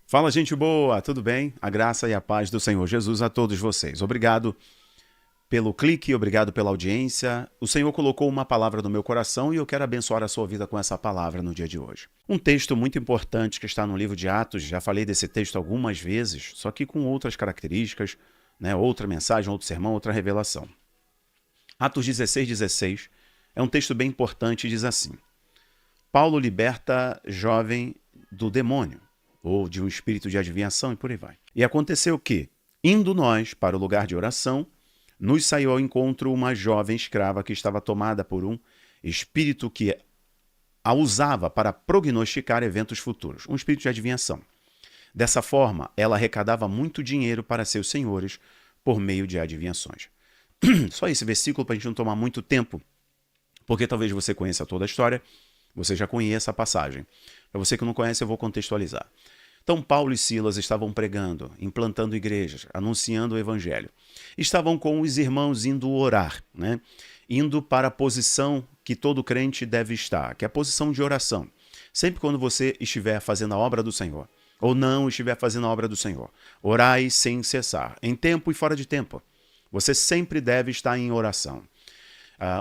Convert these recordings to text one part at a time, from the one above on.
Fala, gente boa, tudo bem? A graça e a paz do Senhor Jesus a todos vocês. Obrigado pelo clique, obrigado pela audiência. O Senhor colocou uma palavra no meu coração e eu quero abençoar a sua vida com essa palavra no dia de hoje. Um texto muito importante que está no livro de Atos, já falei desse texto algumas vezes, só que com outras características, outra mensagem, outro sermão, outra revelação. Atos 16:16 é um texto bem importante e diz assim: Paulo liberta jovem do demônio, ou de um espírito de adivinhação, e por aí vai. E aconteceu que, indo nós para o lugar de oração, nos saiu ao encontro uma jovem escrava que estava tomada por um espírito que a usava para prognosticar eventos futuros, um espírito de adivinhação. Dessa forma, ela arrecadava muito dinheiro para seus senhores por meio de adivinhações. Só esse versículo para a gente não tomar muito tempo, porque talvez você conheça toda a história, você já conheça a passagem. Para você que não conhece, eu vou contextualizar. Então, Paulo e Silas estavam pregando, implantando igrejas, anunciando o evangelho. Estavam com os irmãos indo orar, indo para a posição que todo crente deve estar, que é a posição de oração. Sempre quando você estiver fazendo a obra do Senhor, ou não estiver fazendo a obra do Senhor, orai sem cessar, em tempo e fora de tempo. Você sempre deve estar em oração.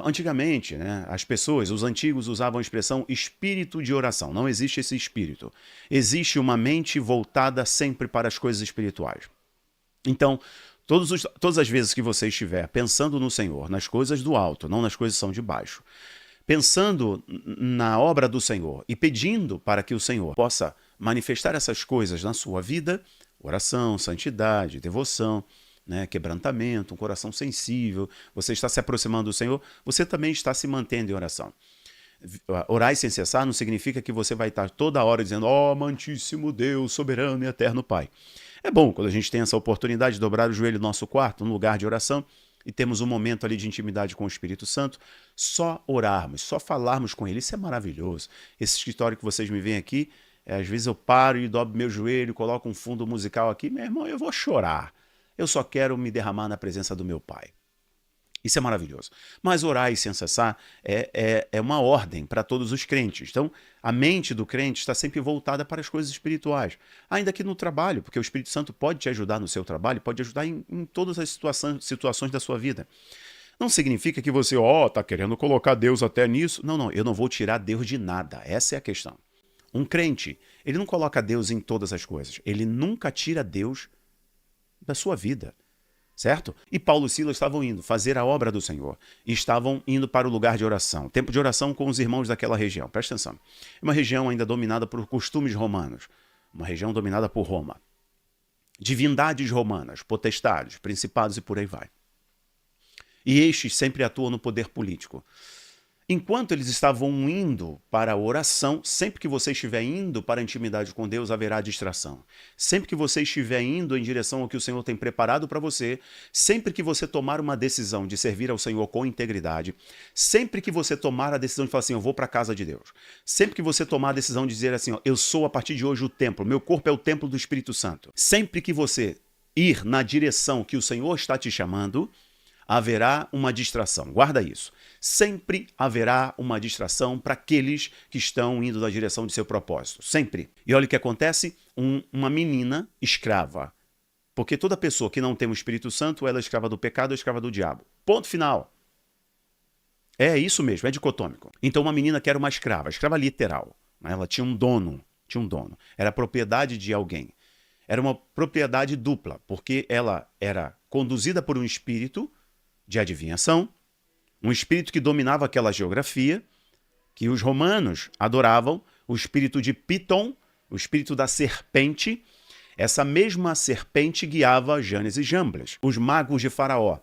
Antigamente, as pessoas, os antigos, usavam a expressão espírito de oração. Não existe esse espírito. Existe uma mente voltada sempre para as coisas espirituais. Então, todas as vezes que você estiver pensando no Senhor, nas coisas do alto, não nas coisas que são de baixo, pensando na obra do Senhor e pedindo para que o Senhor possa manifestar essas coisas na sua vida, oração, santidade, devoção, quebrantamento, um coração sensível, você está se aproximando do Senhor, você também está se mantendo em oração. Orar sem cessar não significa que você vai estar toda hora dizendo: ó, amantíssimo Deus, soberano e eterno Pai. É bom quando a gente tem essa oportunidade de dobrar o joelho no nosso quarto, no lugar de oração, e temos um momento ali de intimidade com o Espírito Santo, só orarmos, só falarmos com Ele. Isso é maravilhoso. Esse escritório que vocês me veem aqui, às vezes eu paro e dobro meu joelho, coloco um fundo musical aqui, meu irmão, eu vou chorar. Eu só quero me derramar na presença do meu Pai. Isso é maravilhoso. Mas orar e sem cessar é uma ordem para todos os crentes. Então, a mente do crente está sempre voltada para as coisas espirituais. Ainda que no trabalho, porque o Espírito Santo pode te ajudar no seu trabalho, pode ajudar em todas as situações da sua vida. Não significa que você, está querendo colocar Deus até nisso. Não, eu não vou tirar Deus de nada. Essa é a questão. Um crente, ele não coloca Deus em todas as coisas. Ele nunca tira Deus da sua vida, certo? E Paulo e Silas estavam indo fazer a obra do Senhor. E estavam indo para o lugar de oração. Tempo de oração com os irmãos daquela região. Presta atenção. É uma região ainda dominada por costumes romanos. Uma região dominada por Roma. Divindades romanas, potestades, principados e por aí vai. E estes sempre atuam no poder político. Enquanto eles estavam indo para a oração, sempre que você estiver indo para a intimidade com Deus, haverá distração. Sempre que você estiver indo em direção ao que o Senhor tem preparado para você, sempre que você tomar uma decisão de servir ao Senhor com integridade, sempre que você tomar a decisão de falar assim, eu vou para a casa de Deus, sempre que você tomar a decisão de dizer assim, eu sou a partir de hoje o templo, meu corpo é o templo do Espírito Santo, sempre que você ir na direção que o Senhor está te chamando, haverá uma distração. Guarda isso. Sempre haverá uma distração para aqueles que estão indo na direção de seu propósito. Sempre. E olha o que acontece. Uma menina escrava. Porque toda pessoa que não tem o Espírito Santo, ela é escrava do pecado ou escrava do diabo. Ponto final. É isso mesmo, é dicotômico. Então uma menina que era uma escrava literal. Ela tinha um dono. Era propriedade de alguém. Era uma propriedade dupla, porque ela era conduzida por um espírito de adivinhação, um espírito que dominava aquela geografia, que os romanos adoravam, o espírito de Piton, o espírito da serpente. Essa mesma serpente guiava Janes e Jambres, os magos de Faraó.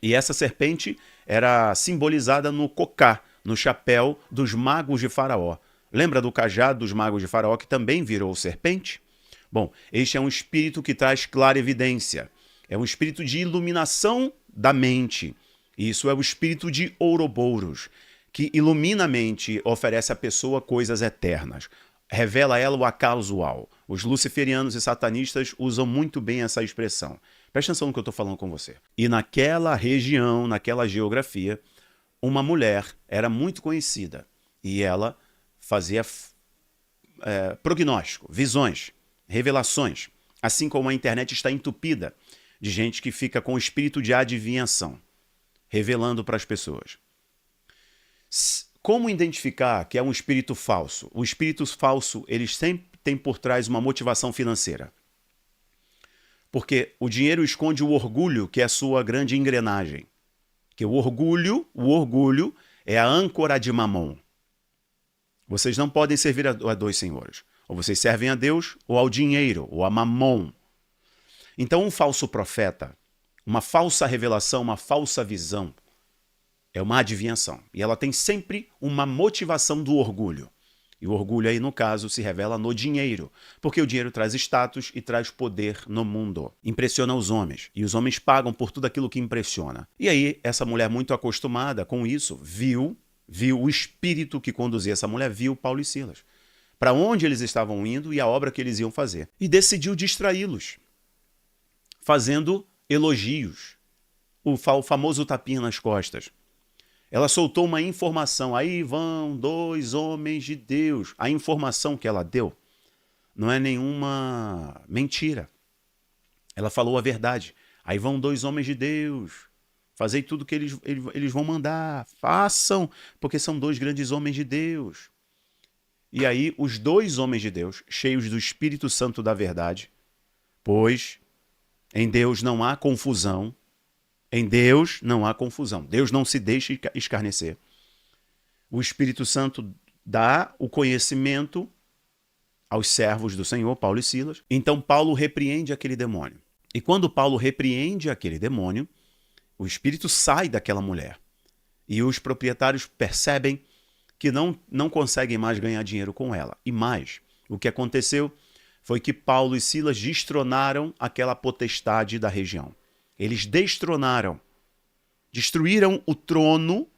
E essa serpente era simbolizada no cocá, no chapéu dos magos de Faraó. Lembra do cajado dos magos de Faraó, que também virou serpente? Bom, este é um espírito que traz clarividência. É um espírito de iluminação da mente. Isso é o espírito de Ouroboros, que ilumina a mente, oferece à pessoa coisas eternas. Revela a ela o acasual. Os luciferianos e satanistas usam muito bem essa expressão. Presta atenção no que eu estou falando com você. E naquela região, naquela geografia, uma mulher era muito conhecida. E ela fazia prognóstico, visões. revelações, assim como a internet está entupida de gente que fica com o espírito de adivinhação, revelando para as pessoas. Como identificar que é um espírito falso? O espírito falso, eles sempre têm por trás uma motivação financeira. Porque o dinheiro esconde o orgulho, que é a sua grande engrenagem. Que o orgulho é a âncora de Mamon. Vocês não podem servir a dois senhores. Ou vocês servem a Deus, ou ao dinheiro, ou a Mamon. Então, um falso profeta, uma falsa revelação, uma falsa visão, é uma adivinhação. E ela tem sempre uma motivação do orgulho. E o orgulho aí, no caso, se revela no dinheiro. Porque o dinheiro traz status e traz poder no mundo. Impressiona os homens. E os homens pagam por tudo aquilo que impressiona. E aí, essa mulher muito acostumada com isso, viu o espírito que conduzia essa mulher, viu Paulo e Silas. Para onde eles estavam indo e a obra que eles iam fazer. E decidiu distraí-los. Fazendo elogios. O famoso tapinha nas costas. Ela soltou uma informação. Aí vão dois homens de Deus. A informação que ela deu não é nenhuma mentira. Ela falou a verdade. Aí vão dois homens de Deus. Fazei tudo que eles vão mandar. Façam, porque são dois grandes homens de Deus. E aí os dois homens de Deus, cheios do Espírito Santo da verdade, pois em Deus não há confusão. Em Deus não há confusão. Deus não se deixa escarnecer. O Espírito Santo dá o conhecimento aos servos do Senhor, Paulo e Silas. Então Paulo repreende aquele demônio. E quando Paulo repreende aquele demônio, o espírito sai daquela mulher. E os proprietários percebem que não conseguem mais ganhar dinheiro com ela. E mais, o que aconteceu foi que Paulo e Silas destronaram aquela potestade da região. Eles destronaram, destruíram o trono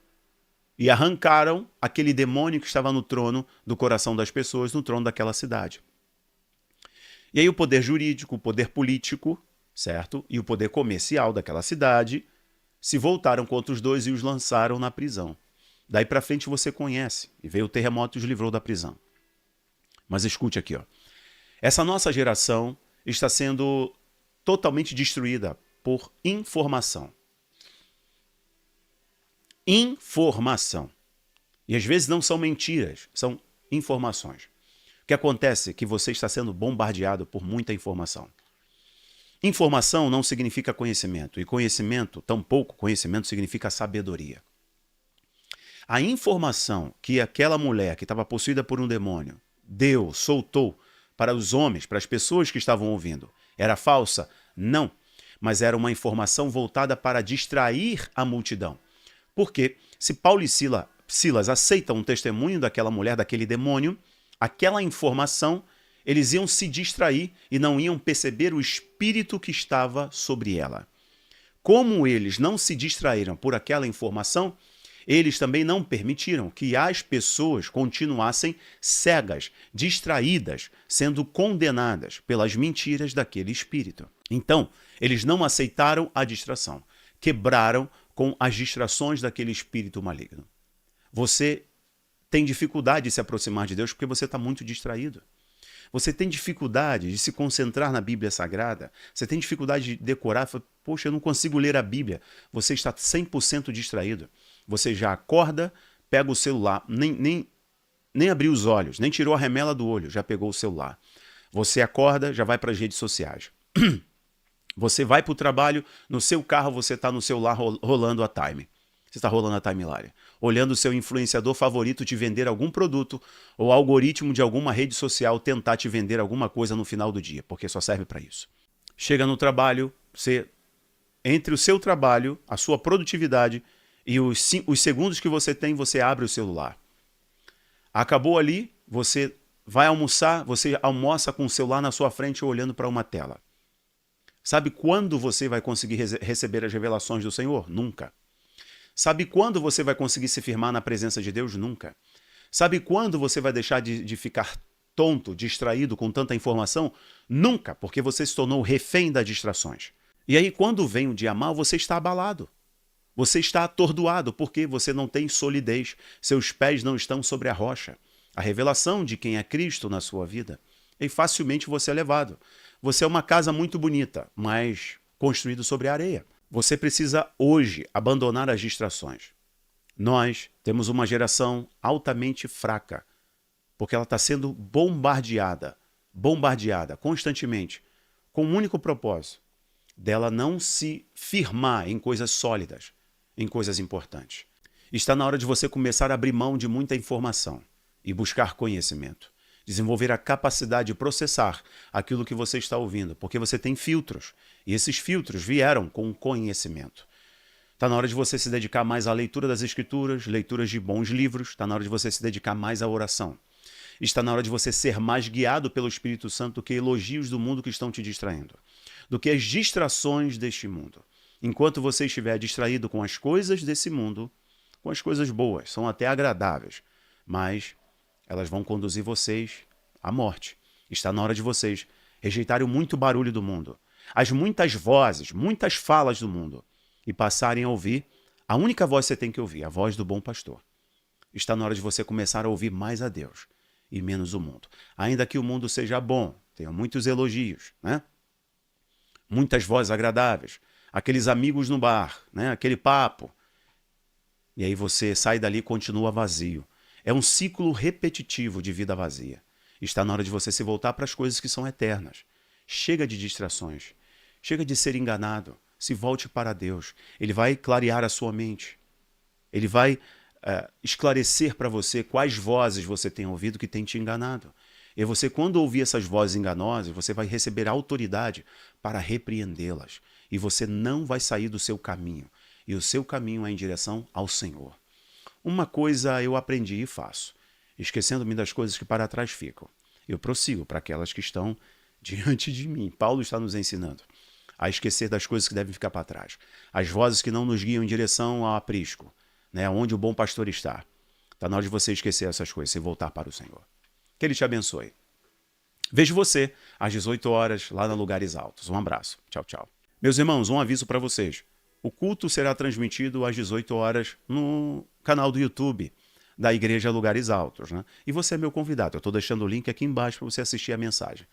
e arrancaram aquele demônio que estava no trono do coração das pessoas, no trono daquela cidade. E aí o poder jurídico, o poder político, certo? E o poder comercial daquela cidade se voltaram contra os dois e os lançaram na prisão. Daí para frente você conhece, e veio o terremoto e os livrou da prisão. Mas escute aqui, ó. Essa nossa geração está sendo totalmente destruída por informação. Informação. E às vezes não são mentiras, são informações. O que acontece é que você está sendo bombardeado por muita informação. Informação não significa conhecimento, e conhecimento, tampouco conhecimento, significa sabedoria. A informação que aquela mulher que estava possuída por um demônio soltou para os homens, para as pessoas que estavam ouvindo, era falsa? Não. Mas era uma informação voltada para distrair a multidão. Porque se Paulo e Silas aceitam o testemunho daquela mulher, daquele demônio, aquela informação, eles iam se distrair e não iam perceber o espírito que estava sobre ela. Como eles não se distraíram por aquela informação, eles também não permitiram que as pessoas continuassem cegas, distraídas, sendo condenadas pelas mentiras daquele espírito. Então, eles não aceitaram a distração, quebraram com as distrações daquele espírito maligno. Você tem dificuldade de se aproximar de Deus porque você está muito distraído. Você tem dificuldade de se concentrar na Bíblia Sagrada. Você tem dificuldade de decorar. Poxa, eu não consigo ler a Bíblia. Você está 100% distraído. Você já acorda, pega o celular, nem abriu os olhos, nem tirou a remela do olho, já pegou o celular. Você acorda, já vai para as redes sociais. Você vai para o trabalho, no seu carro você está no celular rolando a time. Você está rolando a timeline, olhando o seu influenciador favorito te vender algum produto ou algoritmo de alguma rede social tentar te vender alguma coisa no final do dia, porque só serve para isso. Chega no trabalho, entre o seu trabalho, a sua produtividade e os segundos que você tem, você abre o celular. Acabou ali, você vai almoçar, você almoça com o celular na sua frente olhando para uma tela. Sabe quando você vai conseguir receber as revelações do Senhor? Nunca. Sabe quando você vai conseguir se firmar na presença de Deus? Nunca. Sabe quando você vai deixar de ficar tonto, distraído com tanta informação? Nunca, porque você se tornou refém das distrações. E aí, quando vem o dia mal, você está abalado. Você está atordoado, porque você não tem solidez. Seus pés não estão sobre a rocha. A revelação de quem é Cristo na sua vida, e facilmente você é levado. Você é uma casa muito bonita, mas construído sobre areia. Você precisa hoje abandonar as distrações. Nós temos uma geração altamente fraca, porque ela está sendo bombardeada constantemente, com um único propósito, dela não se firmar em coisas sólidas, em coisas importantes. Está na hora de você começar a abrir mão de muita informação e buscar conhecimento. Desenvolver a capacidade de processar aquilo que você está ouvindo, porque você tem filtros, e esses filtros vieram com conhecimento. Está na hora de você se dedicar mais à leitura das Escrituras, leituras de bons livros, está na hora de você se dedicar mais à oração. Está na hora de você ser mais guiado pelo Espírito Santo do que elogios do mundo que estão te distraindo, do que as distrações deste mundo. Enquanto você estiver distraído com as coisas desse mundo, com as coisas boas, são até agradáveis, mas elas vão conduzir vocês à morte. Está na hora de vocês rejeitarem muito barulho do mundo, as muitas vozes, muitas falas do mundo, e passarem a ouvir a única voz que você tem que ouvir, a voz do bom pastor. Está na hora de você começar a ouvir mais a Deus e menos o mundo. Ainda que o mundo seja bom, tenha muitos elogios, né? Muitas vozes agradáveis, aqueles amigos no bar, né? Aquele papo. E aí você sai dali e continua vazio. É um ciclo repetitivo de vida vazia. Está na hora de você se voltar para as coisas que são eternas. Chega de distrações. Chega de ser enganado. Se volte para Deus. Ele vai clarear a sua mente. Ele vai esclarecer para você quais vozes você tem ouvido que tem te enganado. E você, quando ouvir essas vozes enganosas, você vai receber autoridade para repreendê-las. E você não vai sair do seu caminho. E o seu caminho é em direção ao Senhor. Uma coisa eu aprendi e faço, esquecendo-me das coisas que para trás ficam. Eu prossigo para aquelas que estão diante de mim. Paulo está nos ensinando a esquecer das coisas que devem ficar para trás. As vozes que não nos guiam em direção ao aprisco, né, onde o bom pastor está. Está na hora de você esquecer essas coisas e voltar para o Senhor. Que Ele te abençoe. Vejo você às 18 horas lá na Lugares Altos. Um abraço. Tchau, tchau. Meus irmãos, um aviso para vocês. O culto será transmitido às 18 horas no canal do YouTube da Igreja Lugares Altos, né? E você é meu convidado. Eu estou deixando o link aqui embaixo para você assistir a mensagem.